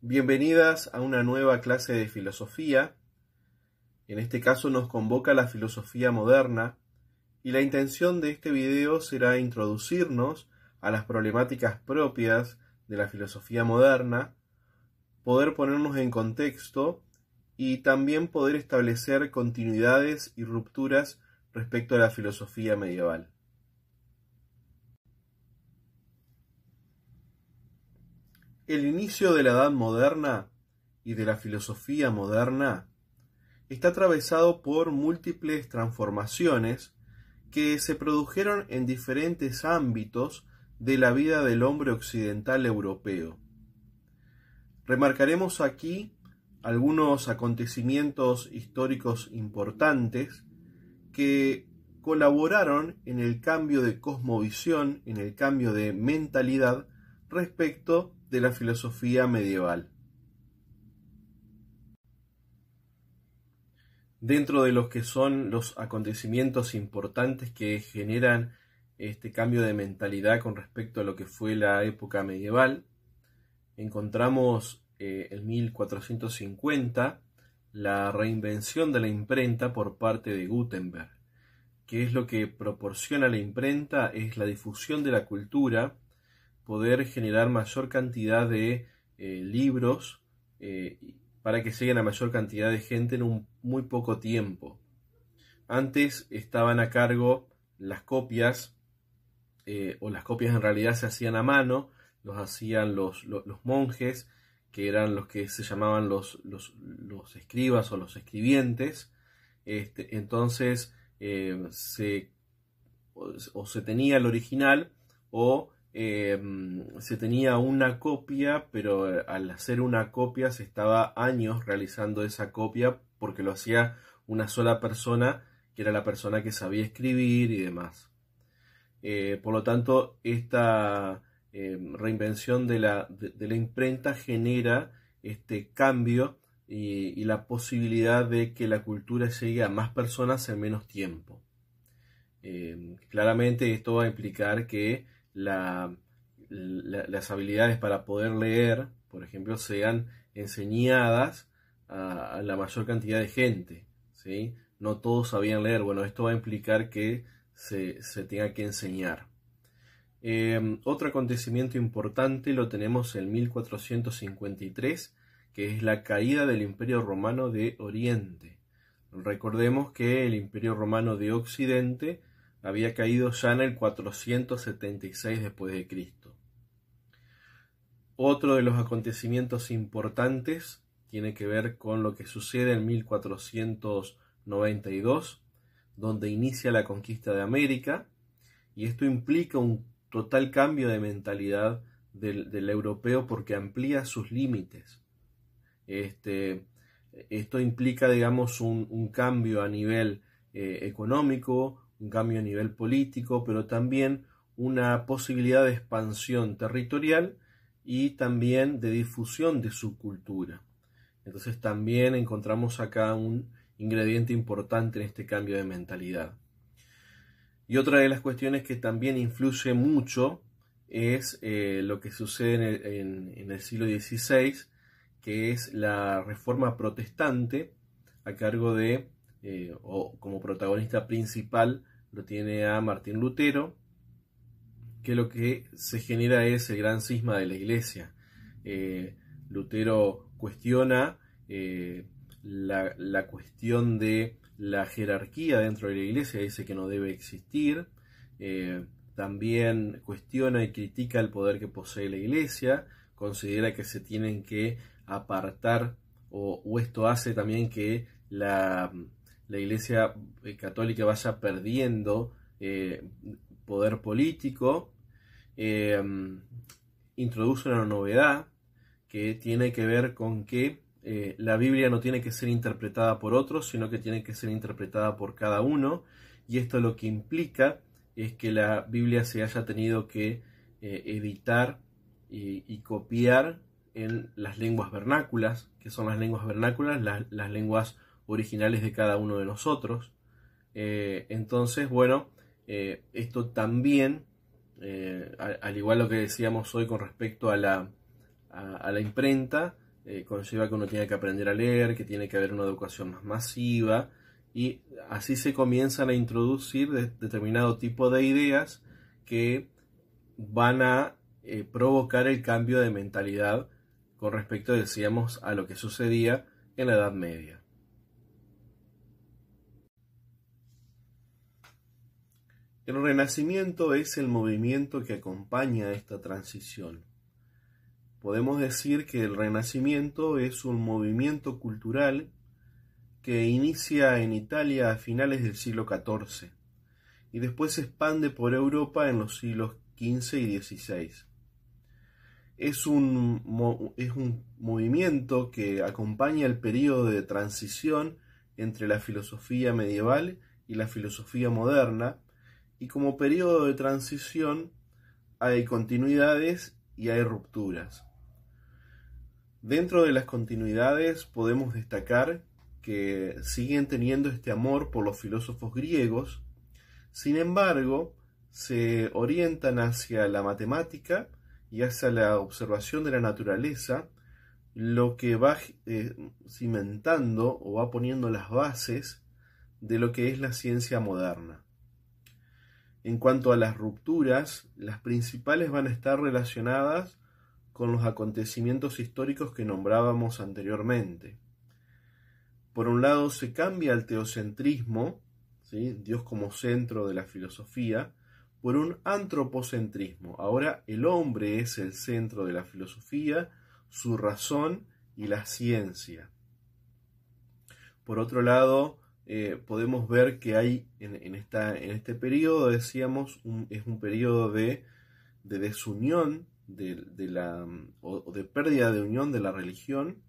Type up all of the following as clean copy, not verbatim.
Bienvenidas a una nueva clase de filosofía. En este caso nos convoca la filosofía moderna y la intención de este video será introducirnos a las problemáticas propias de la filosofía moderna, poder ponernos en contexto y también poder establecer continuidades y rupturas respecto a la filosofía medieval. El inicio de la Edad Moderna y de la filosofía moderna está atravesado por múltiples transformaciones que se produjeron en diferentes ámbitos de la vida del hombre occidental europeo. Remarcaremos aquí algunos acontecimientos históricos importantes que colaboraron en el cambio de cosmovisión, en el cambio de mentalidad respecto de la filosofía medieval. Dentro de los que son los acontecimientos importantes que generan este cambio de mentalidad con respecto a lo que fue la época medieval, encontramos en 1450 la reinvención de la imprenta por parte de Gutenberg. ¿Qué es lo que proporciona la imprenta? Es la difusión de la cultura, poder generar mayor cantidad de libros para que lleguen a mayor cantidad de gente en un muy poco tiempo. Antes estaban a cargo las copias, o las copias en realidad se hacían a mano, los hacían los monjes, que eran los que se llamaban los escribas o los escribientes. Entonces se tenía el original o se tenía una copia, pero al hacer una copia se estaba años realizando esa copia porque lo hacía una sola persona, que era la persona que sabía escribir y demás. Por lo tanto, esta reinvención de la imprenta genera este cambio y la posibilidad de que la cultura llegue a más personas en menos tiempo. Claramente esto va a implicar que las habilidades para poder leer, por ejemplo, sean enseñadas a la mayor cantidad de gente, ¿sí? No todos sabían leer. Bueno, esto va a implicar que se tenga que enseñar. Otro acontecimiento importante lo tenemos en 1453, que es la caída del Imperio Romano de Oriente. Recordemos que el Imperio Romano de Occidente había caído ya en el 476 después de Cristo. Otro de los acontecimientos importantes tiene que ver con lo que sucede en 1492, donde inicia la conquista de América, y esto implica un total cambio de mentalidad del europeo porque amplía sus límites. Esto implica, digamos, un cambio a nivel económico, un cambio a nivel político, pero también una posibilidad de expansión territorial y también de difusión de su cultura. Entonces también encontramos acá un ingrediente importante en este cambio de mentalidad. Y otra de las cuestiones que también influye mucho es lo que sucede en el siglo XVI, que es la Reforma Protestante, a cargo de, o como protagonista principal, lo tiene a Martín Lutero, que lo que se genera es el gran cisma de la Iglesia. Lutero cuestiona la cuestión de la jerarquía dentro de la Iglesia, dice que no debe existir. También cuestiona y critica el poder que posee la Iglesia, considera que se tienen que apartar, o esto hace también que la Iglesia católica vaya perdiendo poder político. Introduce una novedad que tiene que ver con que la Biblia no tiene que ser interpretada por otros, sino que tiene que ser interpretada por cada uno, y esto lo que implica es que la Biblia se haya tenido que editar y copiar en las lenguas vernáculas, que son las lenguas vernáculas, las lenguas originales de cada uno de nosotros. Entonces, bueno, esto también, al igual lo que decíamos hoy con respecto a la imprenta, conlleva que uno tiene que aprender a leer, que tiene que haber una educación más masiva, y así se comienzan a introducir determinado tipo de ideas que van a provocar el cambio de mentalidad con respecto, decíamos, a lo que sucedía en la Edad Media. El Renacimiento es el movimiento que acompaña esta transición. Podemos decir que el Renacimiento es un movimiento cultural que inicia en Italia a finales del siglo XIV y después se expande por Europa en los siglos XV y XVI. Es un movimiento que acompaña el periodo de transición entre la filosofía medieval y la filosofía moderna, y como periodo de transición hay continuidades y hay rupturas. Dentro de las continuidades podemos destacar que siguen teniendo este amor por los filósofos griegos, sin embargo, se orientan hacia la matemática y hacia la observación de la naturaleza, lo que va cimentando o va poniendo las bases de lo que es la ciencia moderna. En cuanto a las rupturas, las principales van a estar relacionadas con los acontecimientos históricos que nombrábamos anteriormente. Por un lado, se cambia el teocentrismo, ¿sí?, Dios como centro de la filosofía, por un antropocentrismo. Ahora el hombre es el centro de la filosofía, su razón y la ciencia. Por otro lado, podemos ver que hay en este periodo, decíamos, es un periodo de desunión o de pérdida de unión de la religión,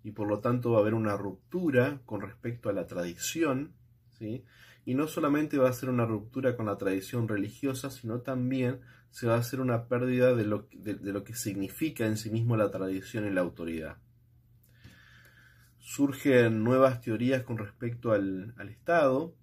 y por lo tanto va a haber una ruptura con respecto a la tradición, ¿sí? Y no solamente va a ser una ruptura con la tradición religiosa, sino también se va a hacer una pérdida de lo que significa en sí mismo la tradición y la autoridad. Surgen nuevas teorías con respecto al Estado,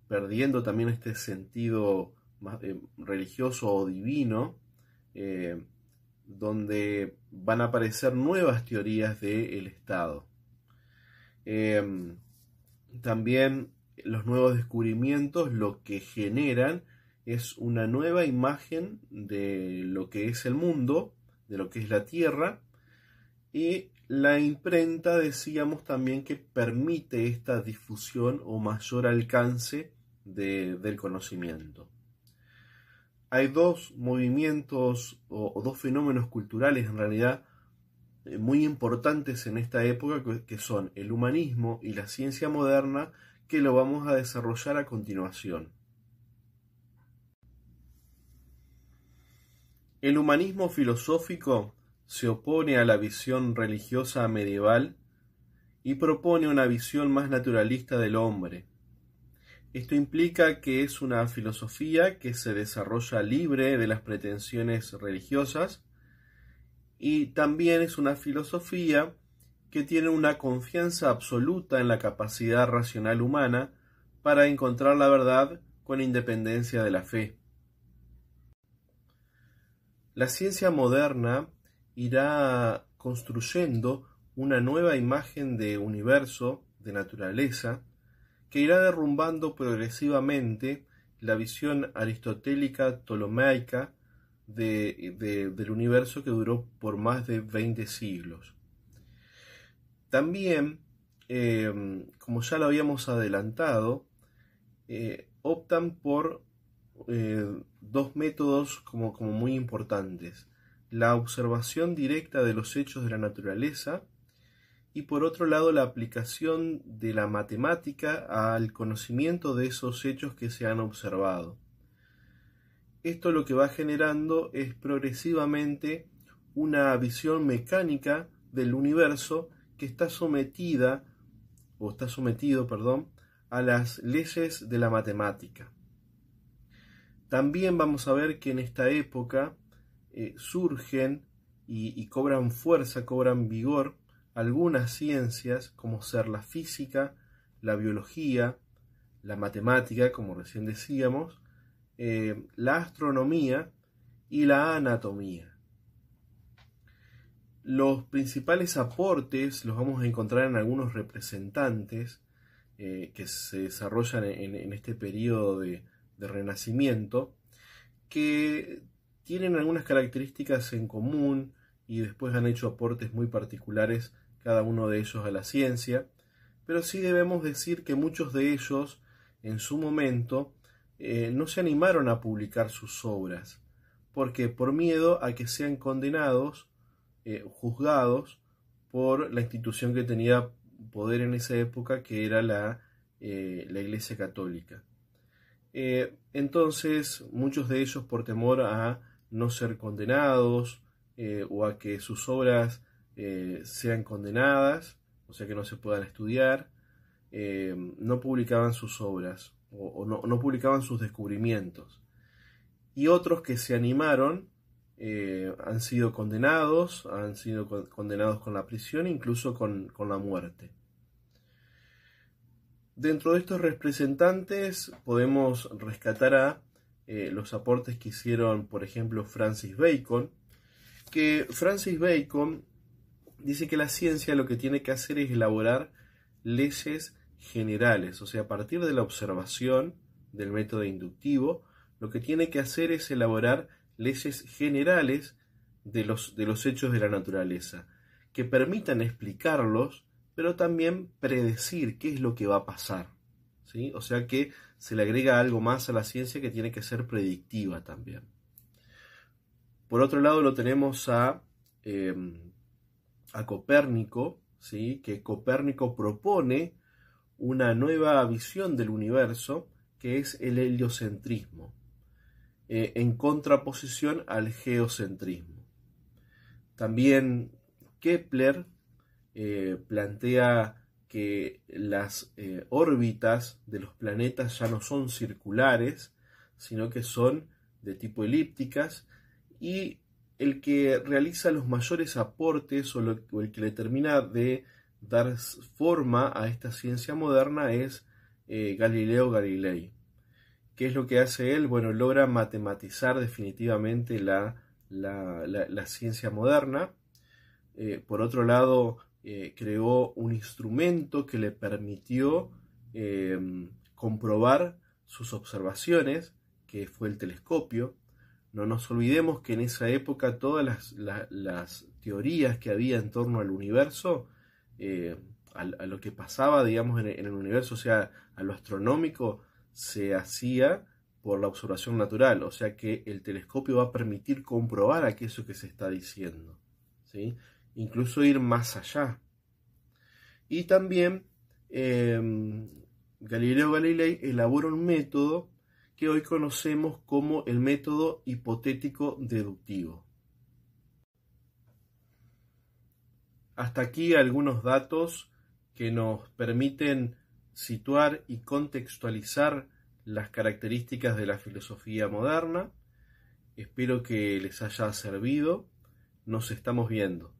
perdiendo también este sentido más, religioso o divino, donde van a aparecer nuevas teorías del Estado. También los nuevos descubrimientos lo que generan es una nueva imagen de lo que es el mundo, de lo que es la Tierra, y la imprenta, decíamos también, que permite esta difusión o mayor alcance del conocimiento. Hay dos movimientos o dos fenómenos culturales en realidad muy importantes en esta época, que son el humanismo y la ciencia moderna, que lo vamos a desarrollar a continuación. El humanismo filosófico se opone a la visión religiosa medieval y propone una visión más naturalista del hombre. Esto implica que es una filosofía que se desarrolla libre de las pretensiones religiosas, y también es una filosofía que tiene una confianza absoluta en la capacidad racional humana para encontrar la verdad con independencia de la fe. La ciencia moderna irá construyendo una nueva imagen de universo, de naturaleza, que irá derrumbando progresivamente la visión aristotélica ptolomaica del universo, que duró por más de 20 siglos. También, como ya lo habíamos adelantado, optan por dos métodos como muy importantes: la observación directa de los hechos de la naturaleza, y por otro lado la aplicación de la matemática al conocimiento de esos hechos que se han observado. Esto lo que va generando es progresivamente una visión mecánica del universo que está sometido, a las leyes de la matemática. También vamos a ver que en esta época surgen y cobran fuerza, cobran vigor algunas ciencias, como ser la física, la biología, la matemática, como recién decíamos, la astronomía y la anatomía. Los principales aportes los vamos a encontrar en algunos representantes que se desarrollan en este periodo de Renacimiento, que tienen algunas características en común y después han hecho aportes muy particulares cada uno de ellos a la ciencia, pero sí debemos decir que muchos de ellos en su momento no se animaron a publicar sus obras, porque por miedo a que sean condenados, juzgados por la institución que tenía poder en esa época, que era la Iglesia Católica. Entonces muchos de ellos, por temor a no ser condenados o a que sus obras sean condenadas, o sea que no se puedan estudiar, no publicaban sus obras o no publicaban sus descubrimientos. Y otros que se animaron han sido condenados con la prisión, incluso con la muerte. Dentro de estos representantes podemos rescatar a los aportes que hicieron, por ejemplo, Francis Bacon, que Francis Bacon dice que la ciencia lo que tiene que hacer es elaborar leyes generales, o sea, a partir de la observación del método inductivo, lo que tiene que hacer es elaborar leyes generales de los hechos de la naturaleza, que permitan explicarlos, pero también predecir qué es lo que va a pasar, ¿sí? O sea que se le agrega algo más a la ciencia que tiene que ser predictiva también. Por otro lado lo tenemos a Copérnico, ¿sí? Que Copérnico propone una nueva visión del universo, que es el heliocentrismo, en contraposición al geocentrismo. También Kepler plantea que las órbitas de los planetas ya no son circulares, sino que son de tipo elípticas, y el que realiza los mayores aportes o el que le termina de dar forma a esta ciencia moderna es Galileo Galilei. ¿Qué es lo que hace él? Bueno, logra matematizar definitivamente la ciencia moderna. Por otro lado, creó un instrumento que le permitió comprobar sus observaciones, que fue el telescopio. No nos olvidemos que en esa época todas las teorías que había en torno al universo, a lo que pasaba, digamos, en el universo, o sea, a lo astronómico, se hacía por la observación natural. O sea que el telescopio va a permitir comprobar aquello que se está diciendo, ¿sí? Incluso ir más allá. Y también Galileo Galilei elabora un método que hoy conocemos como el método hipotético deductivo. Hasta aquí algunos datos que nos permiten situar y contextualizar las características de la filosofía moderna. Espero que les haya servido. Nos estamos viendo.